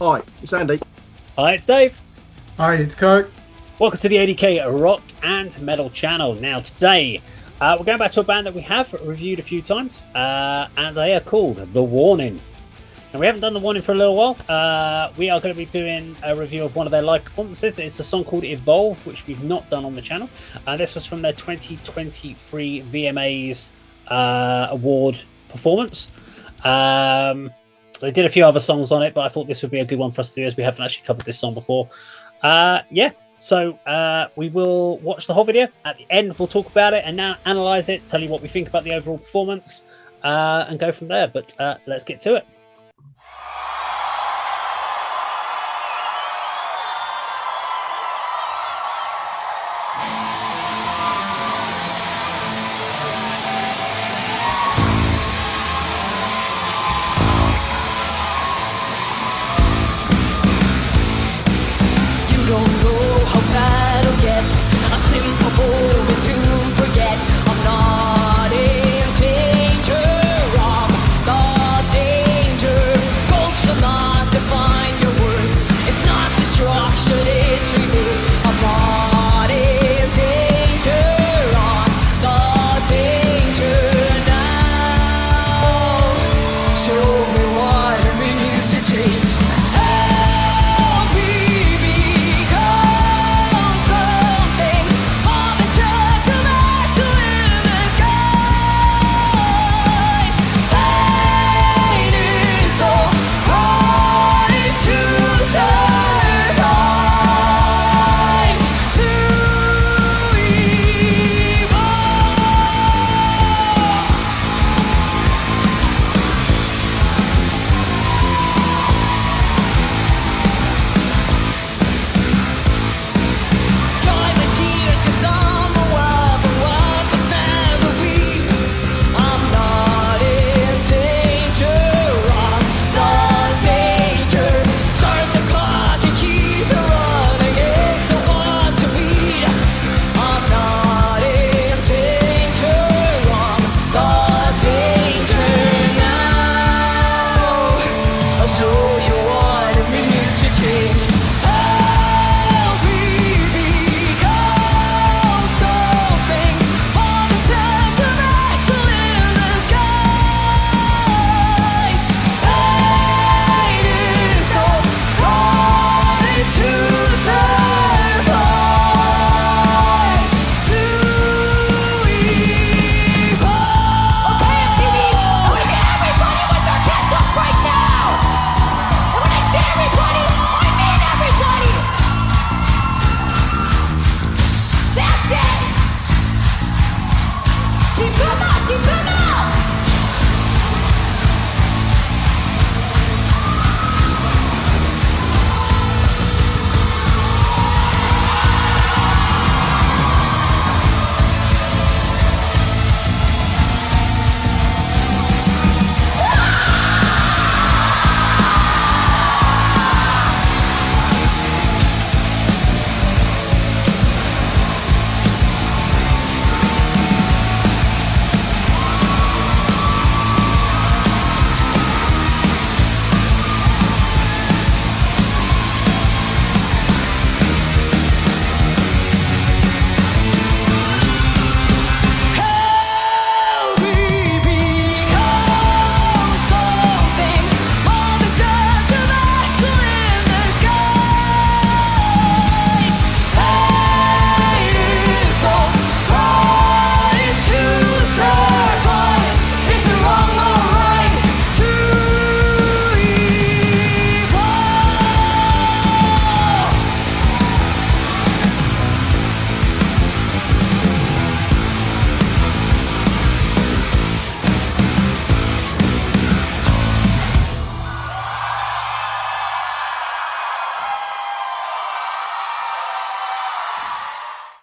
Hi, it's Andy. Hi, it's Dave. Hi, it's Kirk. Welcome to the A.D.K rock and metal channel. Now, today we're going back to a band that we have reviewed a few times, and they are called The Warning. And we haven't done The Warning for a little while. We are going to be doing a review of one of their live performances. It's a song called Evolve, which we've not done on the channel. This was from their 2023 VMAs award performance. They did a few other songs on it, but I thought this would be a good one for us to do as we haven't actually covered this song before. So we will watch the whole video. At the end, we'll talk about it and now analyze it, tell you what we think about the overall performance, and go from there. But let's get to it.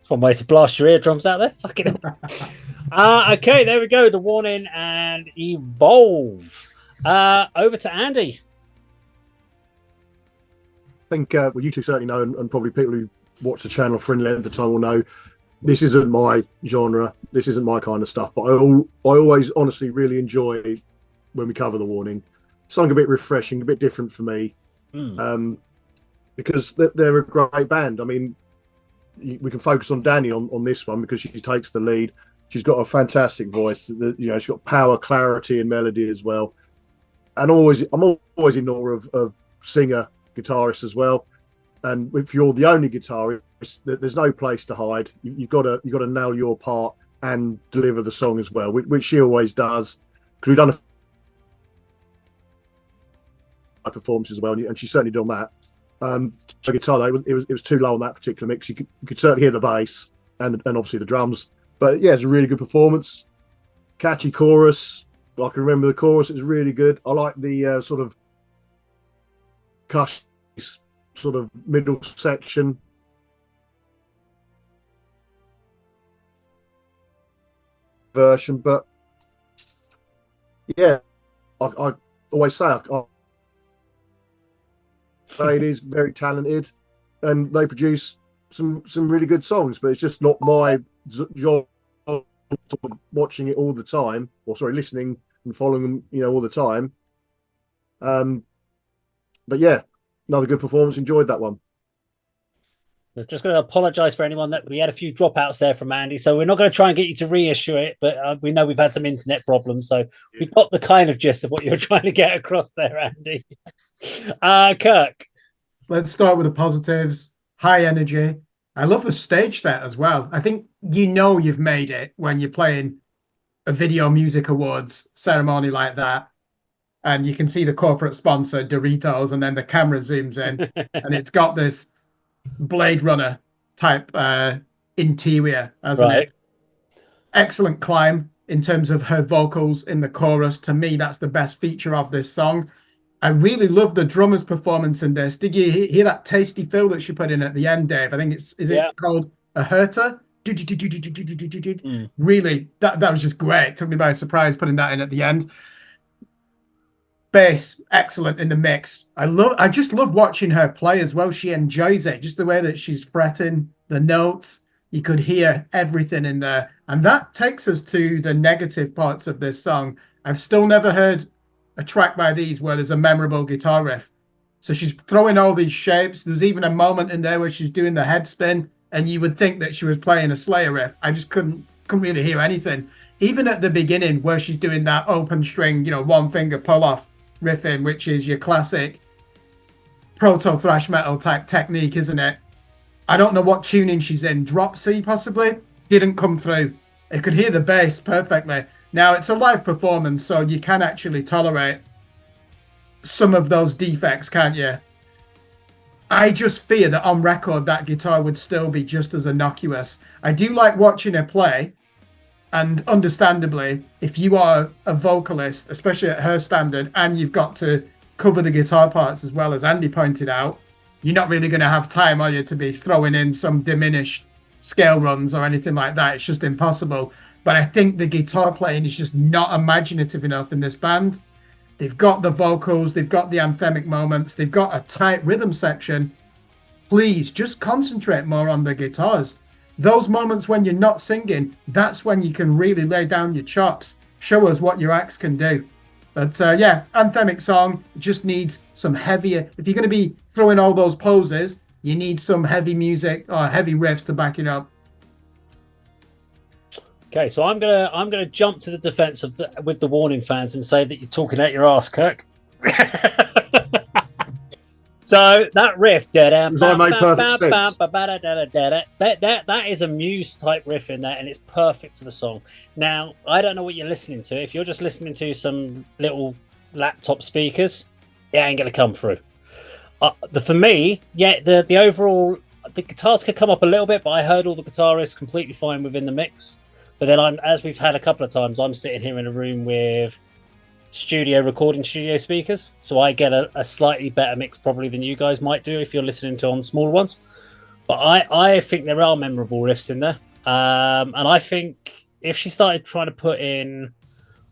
It's one way to blast your eardrums out there. Fucking okay, there we go. The Warning and Evolve. Over to Andy. I think well, you two certainly know, and probably people who watch the channel for any length of time will know, this isn't my genre. This isn't my kind of stuff. But I always honestly really enjoy when we cover The Warning. Something a bit refreshing, a bit different for me. because they're a great band. I mean, we can focus on Danny on this one because she takes the lead. She's got a fantastic voice. She's got power, clarity, and melody as well. And I'm always in awe of singer guitarists as well. And if you're the only guitarist, there's no place to hide. You've got to nail your part and deliver the song as well, which she always does. Because we've done a performance as well, and she's certainly done that. The guitar, though, it was too low on that particular mix. You could certainly hear the bass and obviously the drums. But yeah, it's a really good performance. Catchy chorus. I can remember the chorus. It was really good. I like the sort of cush sort of middle section. Version, but yeah, I always say it is very talented, and they produce some really good songs. But it's just not my genre. Watching it all the time, or sorry, listening and following them, all the time. But yeah, another good performance. Enjoyed that one. We're just going to apologise for anyone that we had a few dropouts there from Andy, so we're not going to try and get you to reissue it, but we know we've had some internet problems, so we got the kind of gist of what you're trying to get across there, Andy. Kirk. Let's start with the positives. High energy. I love the stage set as well. I think you've made it when you're playing a Video Music Awards ceremony like that, and you can see the corporate sponsor, Doritos, and then the camera zooms in, and it's got this Blade Runner type interior, hasn't it? Excellent climb in terms of her vocals in the chorus. To me, that's the best feature of this song. I really love the drummer's performance in this. Did you hear that tasty fill that she put in at the end, Dave? I think is it called a hurter? Really, that was just great. Took me by surprise putting that in at the end. Bass, excellent in the mix. I just love watching her play as well. She enjoys it, just the way that she's fretting the notes. You could hear everything in there. And that takes us to the negative parts of this song. I've still never heard a track by these where there's a memorable guitar riff. So she's throwing all these shapes. There's even a moment in there where she's doing the head spin, and you would think that she was playing a Slayer riff. I just couldn't really hear anything. Even at the beginning where she's doing that open string, one finger pull off riffing, which is your classic proto thrash metal type technique, isn't it? I don't know what tuning she's in. Drop C possibly? Didn't come through. I could hear the bass perfectly. Now, it's a live performance, so you can actually tolerate some of those defects, can't you? I just fear that on record, that guitar would still be just as innocuous. I do like watching her play, and understandably, if you are a vocalist, especially at her standard, and you've got to cover the guitar parts as well, as Andy pointed out, you're not really going to have time, are you, to be throwing in some diminished scale runs or anything like that. It's just impossible. But I think the guitar playing is just not imaginative enough in this band. They've got the vocals, they've got the anthemic moments, they've got a tight rhythm section. Please just concentrate more on the guitars. Those moments when you're not singing, that's when you can really lay down your chops. Show us what your axe can do. But yeah, anthemic song just needs some heavier. If you're going to be throwing all those poses, you need some heavy music or heavy riffs to back it up. Okay, so I'm gonna jump to the defense with the Warning fans and say that you're talking out your ass, Kirk. So that riff, that is a Muse type riff in there, and it's perfect for the song. Now, I don't know what you're listening to. If you're just listening to some little laptop speakers, it ain't gonna come through. For me, yeah, the overall, the guitars could come up a little bit, but I heard all the guitarists completely fine within the mix. But then as we've had a couple of times, I'm sitting here in a room with recording studio speakers. So I get a slightly better mix probably than you guys might do if you're listening to on smaller ones. But I think there are memorable riffs in there. And I think if she started trying to put in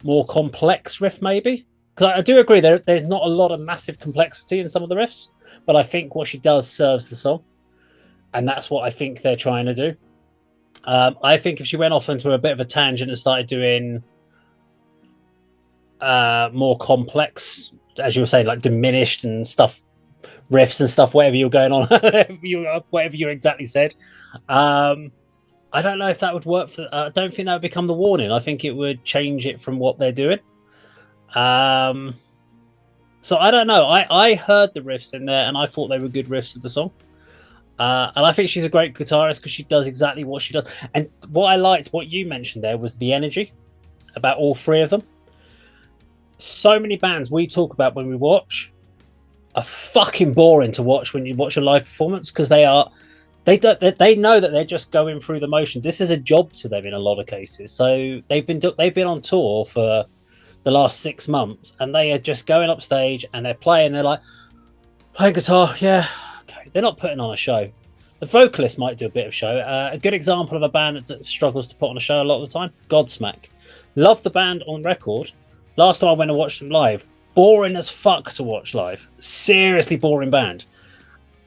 more complex riff, maybe. Because I do agree there's not a lot of massive complexity in some of the riffs. But I think what she does serves the song. And that's what I think they're trying to do. I think if she went off into a bit of a tangent and started doing more complex, as you were saying, like diminished and stuff riffs and stuff, whatever you're going on, whatever you exactly said. I don't know if that would work for. I don't think that would become the warning. I think it would change it from what they're doing. So I don't know. I heard the riffs in there, and I thought they were good riffs of the song. And I think she's a great guitarist because she does exactly what she does. And what I liked, what you mentioned there, was the energy about all three of them. So many bands we talk about when we watch are fucking boring to watch when you watch a live performance because they know that they're just going through the motion. This is a job to them in a lot of cases. So they've been on tour for the last 6 months, and they are just going up stage and they're playing. They're like, playing guitar, yeah, okay. They're not putting on a show. The vocalist might do a bit of show. A good example of a band that struggles to put on a show a lot of the time, Godsmack. Love the band on record. Last time I went and watched them live, boring as fuck to watch live. Seriously boring band.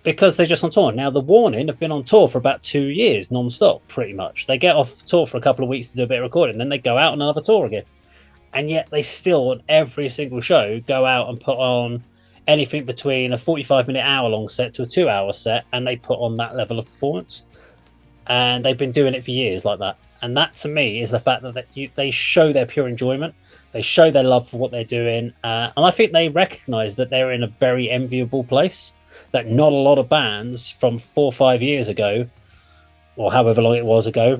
Because they're just on tour. Now, The Warning have been on tour for about 2 years, non-stop, pretty much. They get off tour for a couple of weeks to do a bit of recording, then they go out on another tour again. And yet they still, on every single show, go out and put on anything between a 45-minute, hour-long set to a 2-hour set, and they put on that level of performance. And they've been doing it for years like that. And that, to me, is the fact that they show their pure enjoyment. They show their love for what they're doing. And I think they recognise that they're in a very enviable place, that not a lot of bands from 4 or 5 years ago, or however long it was ago,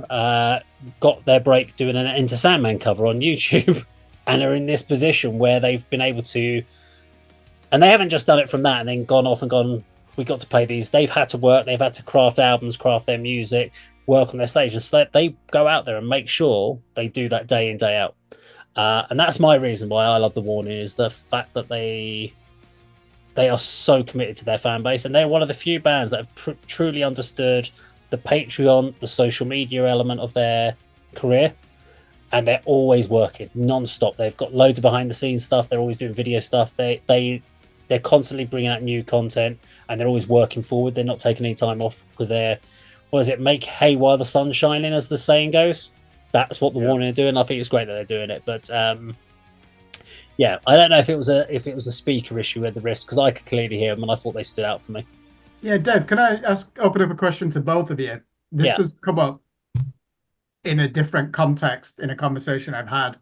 got their break doing an Enter Sandman cover on YouTube. And are in this position where they've been able to, and they haven't just done it from that and then gone off and gone, we got to play these. They've had to work, they've had to craft albums, craft their music, work on their stages. So they go out there and make sure they do that day in, day out. And that's my reason why I love The Warning, is the fact that they are so committed to their fan base. And they're one of the few bands that have truly understood the Patreon, the social media element of their career. And they're always working non-stop. They've got loads of behind-the-scenes stuff. They're always doing video stuff. They're constantly bringing out new content, and they're always working forward. They're not taking any time off because make hay while the sun's shining, as the saying goes. That's what The Warning are doing. I think it's great that they're doing it. But yeah, I don't know if it was a speaker issue with the riffs, because I could clearly hear them and I thought they stood out for me. Yeah, Dave, can I open up a question to both of you? This has come up in a different context in a conversation I've had.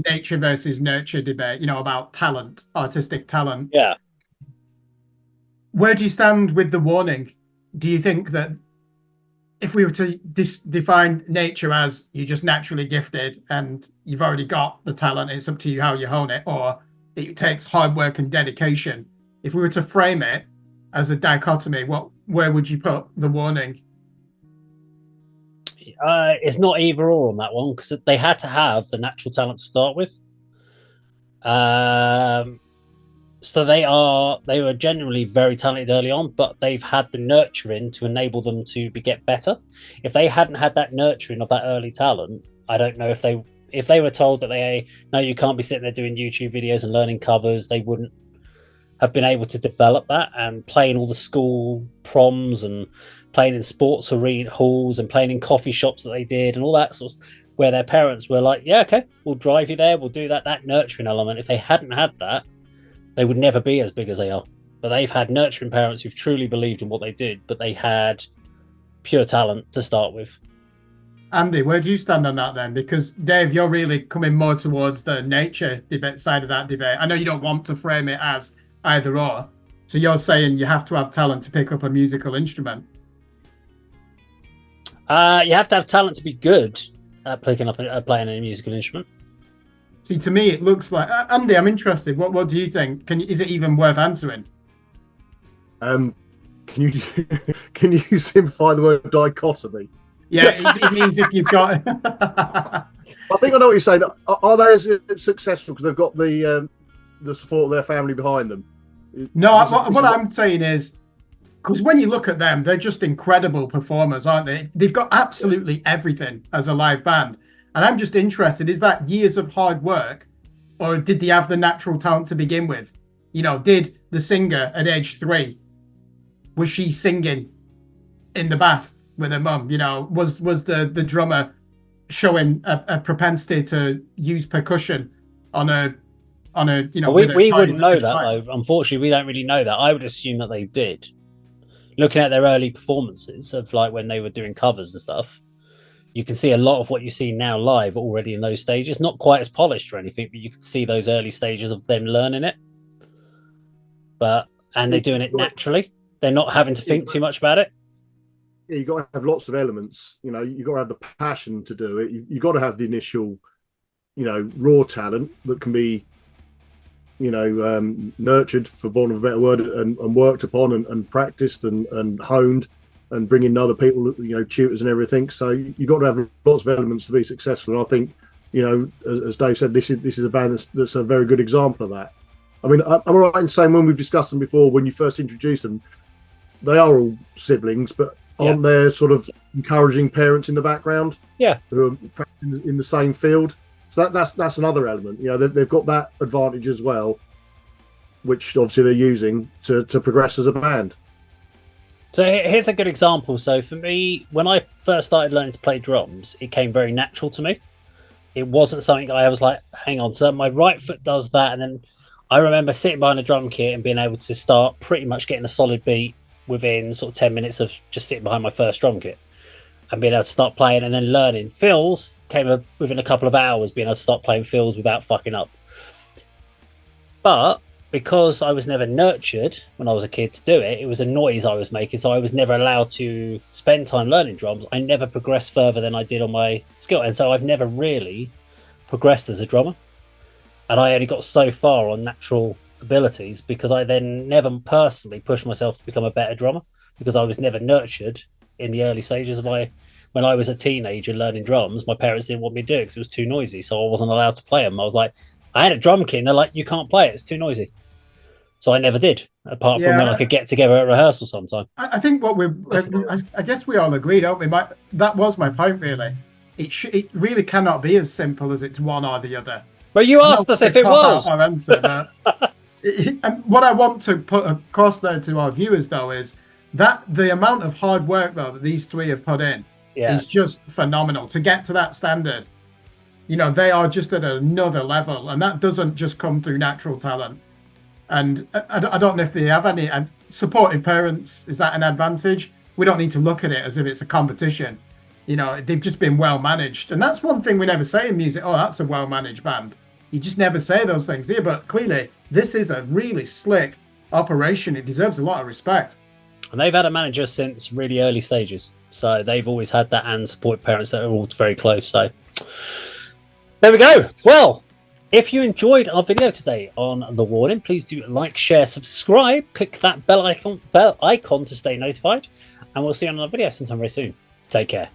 Nature versus nurture debate, about talent, artistic talent. Yeah. Where do you stand with The Warning? Do you think that if we were to define nature as you're just naturally gifted and you've already got the talent, it's up to you how you hone it, or it takes hard work and dedication? If we were to frame it as a dichotomy, where would you put The Warning? It's not either or on that one, because they had to have the natural talent to start with. So they were generally very talented early on, but they've had the nurturing to enable them to get better. If they hadn't had that nurturing of that early talent, I don't know if they were told that no, you can't be sitting there doing YouTube videos and learning covers, they wouldn't have been able to develop that, and playing all the school proms and playing in sports halls and playing in coffee shops that they did and all that sort of, where their parents were like, yeah, okay, we'll drive you there, we'll do that nurturing element. If they hadn't had that, they would never be as big as they are. But they've had nurturing parents who've truly believed in what they did, but they had pure talent to start with. Andy, where do you stand on that then? Because Dave, you're really coming more towards the nature debate side of that debate. I know you don't want to frame it as either or. So you're saying you have to have talent to pick up a musical instrument. You have to have talent to be good at playing a musical instrument. See, to me, it looks like Andy. I'm interested. What do you think? Is it even worth answering? Can you simplify the word dichotomy? Yeah, it means if you've got. I think I know what you're saying. Are they as successful because they've got the support of their family behind them? No, what I'm saying is, because when you look at them, they're just incredible performers, aren't they? They've got absolutely everything as a live band. And I'm just interested, is that years of hard work, or did they have the natural talent to begin with? Did the singer at age 3, was she singing in the bath with her mum? Was the drummer showing a propensity to use percussion on a on a Well, with we a wouldn't know fight. that though. Unfortunately, we don't really know that. I would assume that they did. Looking at their early performances of like when they were doing covers and stuff, you can see a lot of what you see now live already in those stages. Not quite as polished or anything, but you can see those early stages of them learning it. And they're doing it naturally. They're not having to think too much about it. Yeah, you got to have lots of elements. You know, you got to have the passion to do it. You got to have the initial, raw talent that can be, nurtured, for want of a better word, and worked upon and practiced and honed, and bring in other people, tutors and everything. So you got to have lots of elements to be successful. And I think, as Dave said, this is a band that's a very good example of that. I mean, I'm all right in saying when we've discussed them before, when you first introduced them, they are all siblings, but aren't there sort of encouraging parents in the background? Yeah, who are practicing in the same field. So that's another element. They've got that advantage as well, which obviously they're using to progress as a band. So here's a good example. So for me, when I first started learning to play drums, it came very natural to me. It wasn't something I was like, hang on, so my right foot does that, and then I remember sitting behind a drum kit and being able to start pretty much getting a solid beat within sort of 10 minutes of just sitting behind my first drum kit and being able to start playing and then learning. Fills came within a couple of hours, being able to start playing fills without fucking up. But because I was never nurtured when I was a kid to do it, it was a noise I was making, so I was never allowed to spend time learning drums. I never progressed further than I did on my skill, and so I've never really progressed as a drummer. And I only got so far on natural abilities because I then never personally pushed myself to become a better drummer, because I was never nurtured in the early stages of when I was a teenager learning drums. My parents didn't want me to do it because it was too noisy, so I wasn't allowed to play them. I was like, I had a drum kit and they're like, you can't play it, it's too noisy. So I never did, apart from when I could get together at rehearsal sometime. I think I guess we all agree, don't we? That was my point, really. It really cannot be as simple as it's one or the other. Well, you asked us if it was. And what I want to put across there to our viewers, though, is that the amount of hard work, though, that these three have put in is just phenomenal to get to that standard. They are just at another level, and that doesn't just come through natural talent. And I don't know if they have any supportive parents. Is that an advantage? We don't need to look at it as if it's a competition. They've just been well managed. And that's one thing we never say in music. Oh, that's a well managed band. You just never say those things here. But clearly, this is a really slick operation. It deserves a lot of respect. And they've had a manager since really early stages. So they've always had that, and supportive parents that are all very close. So there we go. Well, if you enjoyed our video today on The Warning, please do like, share, subscribe, click that bell icon to stay notified, and we'll see you on another video sometime very soon. Take care.